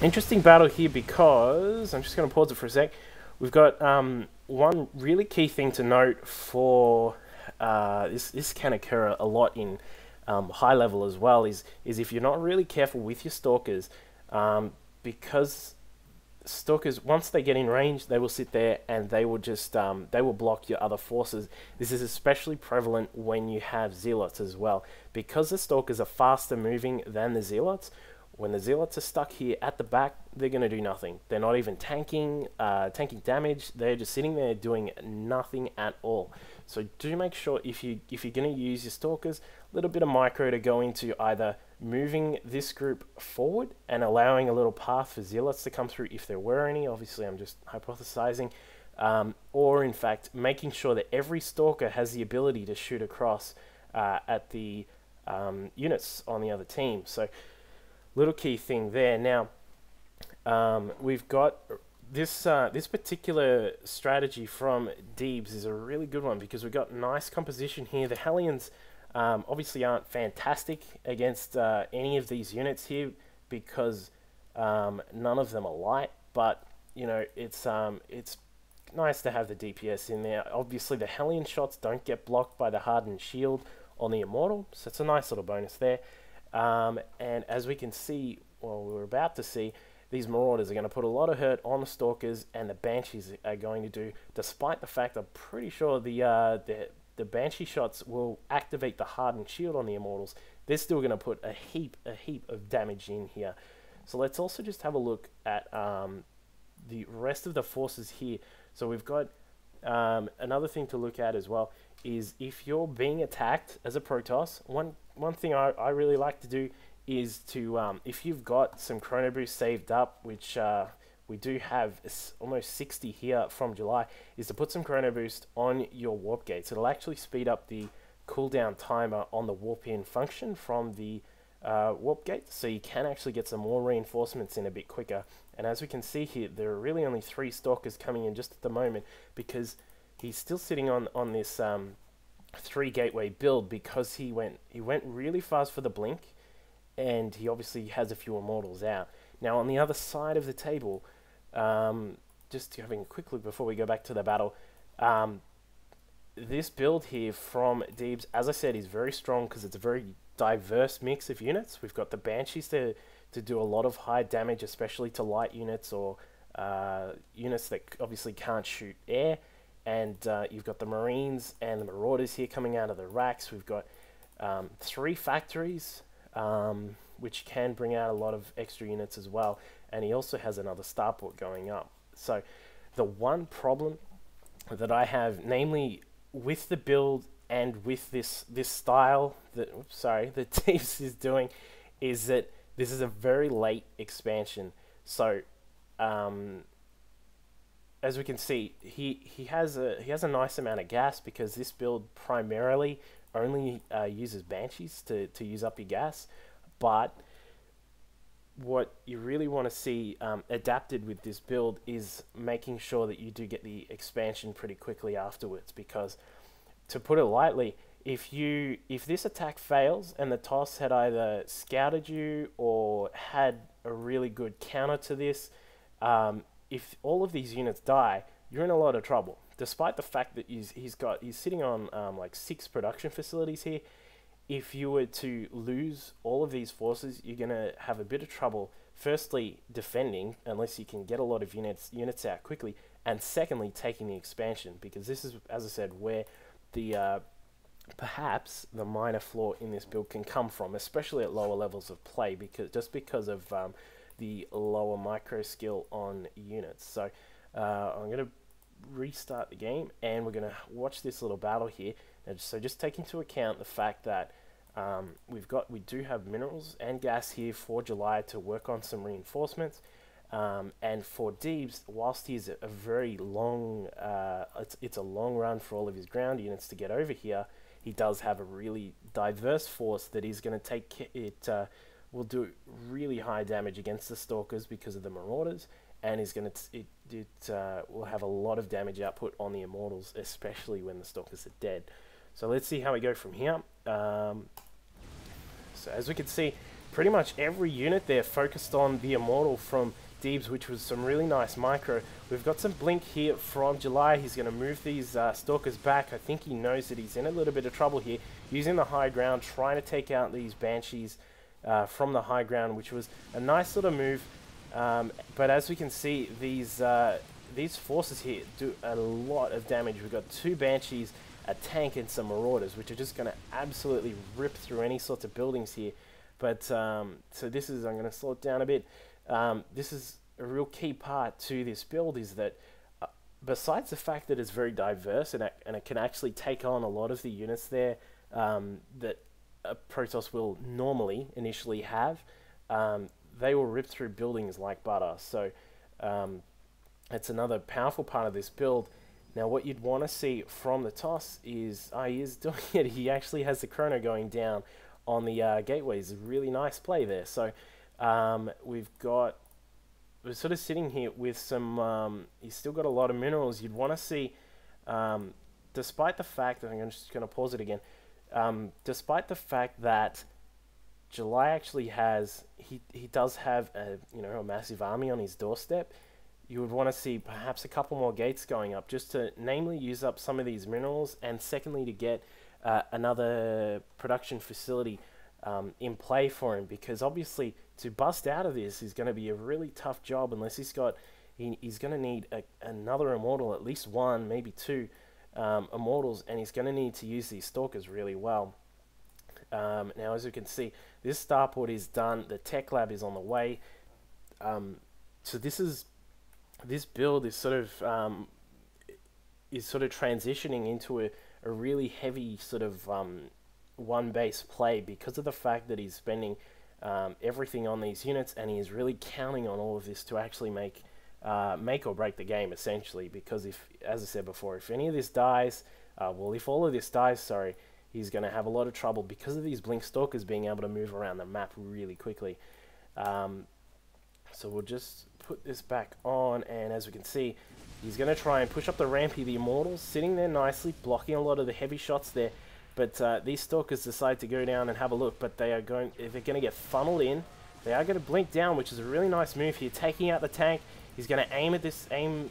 Interesting battle here because I'm just going to pause it for a sec. We've got one really key thing to note for this can occur a lot in high level as well is if you're not really careful with your stalkers, because stalkers, once they get in range, they will sit there and they will just they will block your other forces. This is especially prevalent when you have zealots as well, because the stalkers are faster moving than the zealots. When the zealots are stuck here at the back, they're going to do nothing. They're not even tanking damage. They're just sitting there doing nothing at all. So do make sure if you're going to use your stalkers, a little bit of micro to go into either moving this group forward and allowing a little path for zealots to come through if there were any. Obviously, I'm just hypothesizing. Or in fact, making sure that every stalker has the ability to shoot across at the units on the other team. So little key thing there. Now, we've got this this particular strategy from Deebs is a really good one because we've got nice composition here. The Hellions obviously aren't fantastic against any of these units here because none of them are light, but you know it's nice to have the DPS in there. Obviously, the Hellion shots don't get blocked by the hardened shield on the Immortal, so it's a nice little bonus there. And as we can see, well, we're about to see, these Marauders are going to put a lot of hurt on the Stalkers, and the Banshees are going to do, despite the fact I'm pretty sure the Banshee shots will activate the hardened shield on the Immortals. They're still going to put a heap of damage in here. So let's also just have a look at the rest of the forces here. So we've got another thing to look at as well is if you're being attacked as a Protoss, one thing I really like to do is to, if you've got some Chrono Boost saved up, which we do have almost 60 here from July, is to put some Chrono Boost on your Warp Gates. It'll actually speed up the cooldown timer on the Warp In function from the Warp Gate, so you can actually get some more reinforcements in a bit quicker. And as we can see here, there are really only 3 Stalkers coming in just at the moment because he's still sitting on this 3 gateway build because he went really fast for the blink, and he obviously has a few Immortals out. Now on the other side of the table, just having a quick look before we go back to the battle, this build here from Deebs, as I said, is very strong because it's a very diverse mix of units. We've got the Banshees to do a lot of high damage, especially to light units or units that obviously can't shoot air. And you've got the Marines and the Marauders here coming out of the racks. We've got 3 factories, which can bring out a lot of extra units as well. And he also has another starport going up. So the one problem that I have, namely with the build and with this style that that Deebs is doing, is that this is a very late expansion. So as we can see, he has a nice amount of gas because this build primarily only uses Banshees to use up your gas. But what you really want to see adapted with this build is making sure that you do get the expansion pretty quickly afterwards, because to put it lightly, if this attack fails and the TOS had either scouted you or had a really good counter to this, if all of these units die, you're in a lot of trouble. Despite the fact that he's sitting on like 6 production facilities here, if you were to lose all of these forces, you're going to have a bit of trouble. Firstly, defending, unless you can get a lot of units out quickly, and secondly, taking the expansion, because this is, as I said, where the perhaps the minor flaw in this build can come from, especially at lower levels of play, because of the lower micro skill on units. So I'm going to restart the game and we're going to watch this little battle here. And so just take into account the fact that we do have minerals and gas here for July to work on some reinforcements. And for Deebs, whilst he's a very long, it's a long run for all of his ground units to get over here, he does have a really diverse force that is going to take it. Will do really high damage against the Stalkers because of the Marauders, and is going to will have a lot of damage output on the Immortals, especially when the Stalkers are dead. So let's see how we go from here. So as we can see, pretty much every unit there focused on the Immortal from Deebs, which was some really nice micro. We've got some blink here from July. He's going to move these Stalkers back. I think he knows that he's in a little bit of trouble here, using the high ground, trying to take out these Banshees from the high ground, which was a nice little move. But as we can see, these forces here do a lot of damage. We've got 2 Banshees, a tank, and some Marauders, which are just going to absolutely rip through any sorts of buildings here. But so this is, I'm going to slow it down a bit. This is a real key part to this build, is that besides the fact that it's very diverse and it can actually take on a lot of the units there that a Protoss will normally initially have, they will rip through buildings like butter. So it's another powerful part of this build. Now what you'd want to see from the toss is, he is doing it, he actually has the chrono going down on the gateways. A really nice play there. So we're sort of sitting here with some, he's still got a lot of minerals. You'd want to see, despite the fact that, I'm just going to pause it again, despite the fact that July actually has, he does have a massive army on his doorstep, you would want to see perhaps a couple more gates going up, just to namely use up some of these minerals, and secondly to get another production facility in play for him, because obviously to bust out of this is going to be a really tough job, unless he's going to need another Immortal, at least 1, maybe 2 Immortals, and he's going to need to use these Stalkers really well. Now as you can see, this starport is done, the tech lab is on the way, so this build is sort of transitioning into a really heavy sort of one base play, because of the fact that he's spending everything on these units, and he is really counting on all of this to actually make or break the game, essentially. Because if, as I said before, if any of this dies, if all of this dies, sorry, he's going to have a lot of trouble because of these Blink Stalkers being able to move around the map really quickly. So we'll just put this back on, and as we can see, he's going to try and push up the ramp here. The Immortals sitting there nicely, blocking a lot of the heavy shots there. But these Stalkers decide to go down and have a look, but they're going to get funneled in. They are going to blink down, which is a really nice move here, taking out the tank. He's going to aim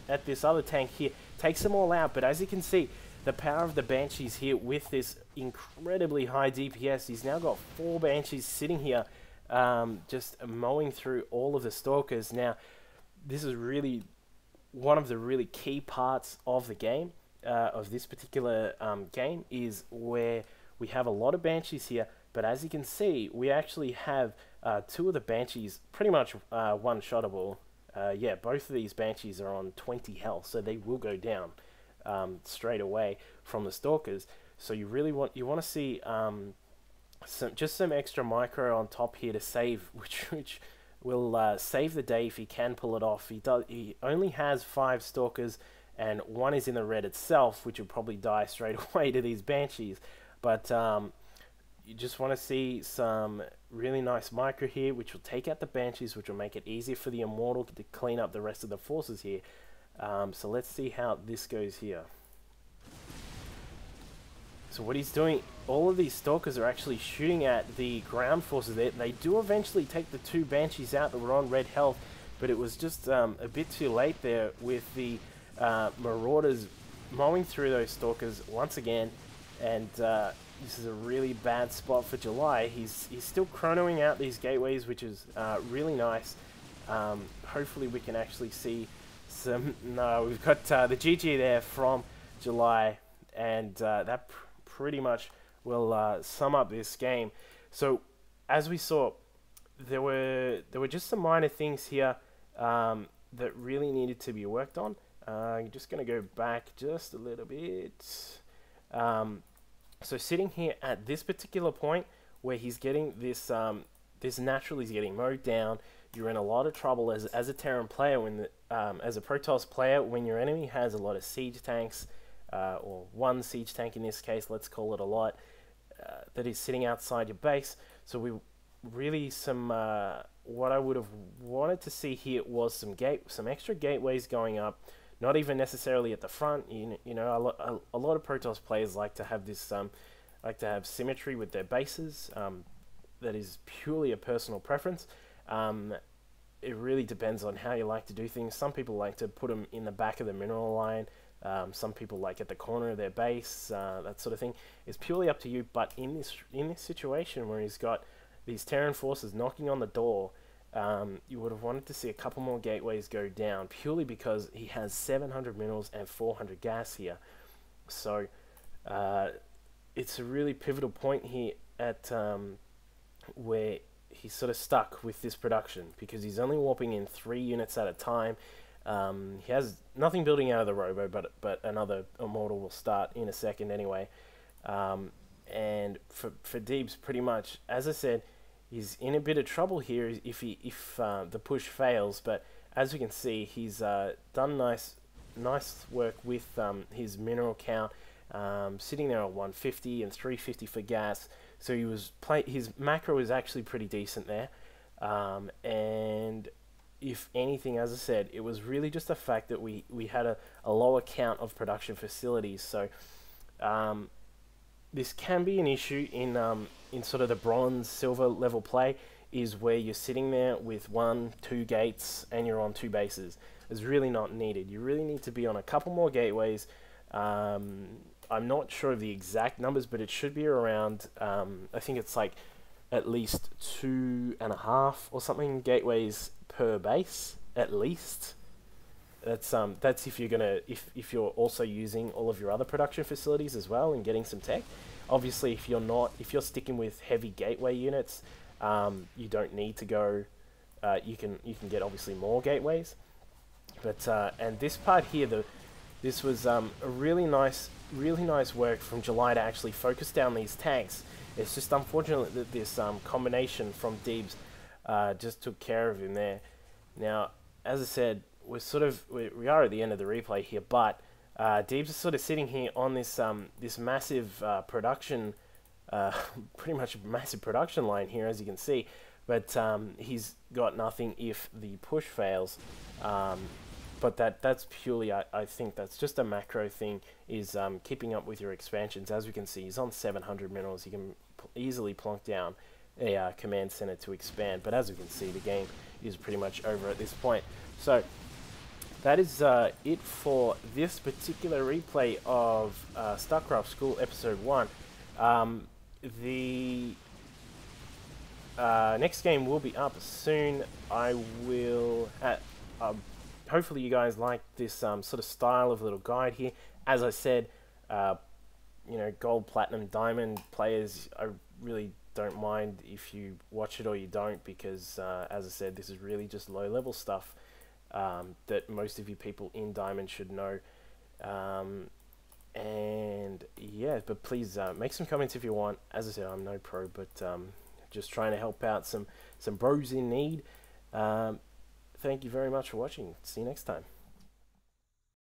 at this other tank here, takes them all out. But as you can see, the power of the Banshees here with this incredibly high DPS. He's now got 4 Banshees sitting here, just mowing through all of the Stalkers. Now, this is really one of the really key parts of the game, of this particular game, is where we have a lot of Banshees here, but as you can see, we actually have 2 of the Banshees pretty much one-shottable. Yeah, both of these Banshees are on 20 health, so they will go down straight away from the Stalkers. So you really want to see some extra micro on top here to save, which will save the day if he can pull it off. He only has 5 Stalkers, and 1 is in the red itself, which will probably die straight away to these Banshees. But you just want to see some really nice micro here, which will take out the Banshees, which will make it easier for the Immortal to clean up the rest of the forces here. So let's see how this goes here. So what he's doing, all of these Stalkers are actually shooting at the ground forces there. They do eventually take the 2 Banshees out that were on red health, but it was just a bit too late there with the Marauders mowing through those Stalkers once again. And this is a really bad spot for July. He's still chronoing out these gateways, which is really nice. Hopefully we can actually see some... No, we've got the GG there from July, and that pretty much will sum up this game. So as we saw, there were just some minor things here that really needed to be worked on. I'm just going to go back just a little bit. So sitting here at this particular point where he's getting this this naturally is getting mowed down, you're in a lot of trouble as a Terran player when as a Protoss player, when your enemy has a lot of siege tanks, or 1 siege tank in this case, let's call it a lot, that is sitting outside your base. So we really what I would have wanted to see here was some extra gateways going up. Not even necessarily at the front. You know, a lot of Protoss players like to have this, like to have symmetry with their bases. that is purely a personal preference. It really depends on how you like to do things. Some people like to put them in the back of the mineral line. Some people like at the corner of their base, that sort of thing. It's purely up to you. But in this situation where he's got these Terran forces knocking on the door, you would have wanted to see a couple more gateways go down, purely because he has 700 minerals and 400 gas here. So it's a really pivotal point here at where he's sort of stuck with this production, because he's only warping in 3 units at a time. He has nothing building out of the robo, but another immortal will start in a second anyway. And for Deebs, pretty much, as I said, he's in a bit of trouble here if the push fails. But as you can see, he's done nice work with his mineral count, sitting there at 150 and 350 for gas. So his macro is actually pretty decent there, and if anything, as I said, it was really just the fact that we had a lower count of production facilities. So this can be an issue in sort of the bronze silver level play, is where you're sitting there with 1-2 gates and you're on 2 bases. It's really not needed. You really need to be on a couple more gateways. I'm not sure of the exact numbers, but it should be around, I think it's like at least 2.5 or something gateways per base, at least. That's if you're gonna if you're also using all of your other production facilities as well and getting some tech. Obviously, if you're sticking with heavy gateway units, you don't need to go. You can get obviously more gateways, but and this part here, this was a really nice work from July to actually focus down these tanks. It's just unfortunate that this combination from Deebs just took care of him there. Now, as I said, we are at the end of the replay here, but Deebs is sort of sitting here on this this massive production, pretty much a massive production line here, as you can see. But he's got nothing if the push fails. But that's purely, I think that's just a macro thing, is keeping up with your expansions. As we can see, he's on 700 minerals. He can easily plonk down a command center to expand. But as we can see, the game is pretty much over at this point. So that is it for this particular replay of Starcraft School Episode 1. The next game will be up soon. I will... hopefully you guys like this sort of style of little guide here. As I said, you know, gold, platinum, diamond players, I really don't mind if you watch it or you don't, because as I said, this is really just low level stuff that most of you people in diamond should know. And yeah, but please make some comments if you want. As I said, I'm no pro, but just trying to help out some bros in need. Thank you very much for watching. See you next time.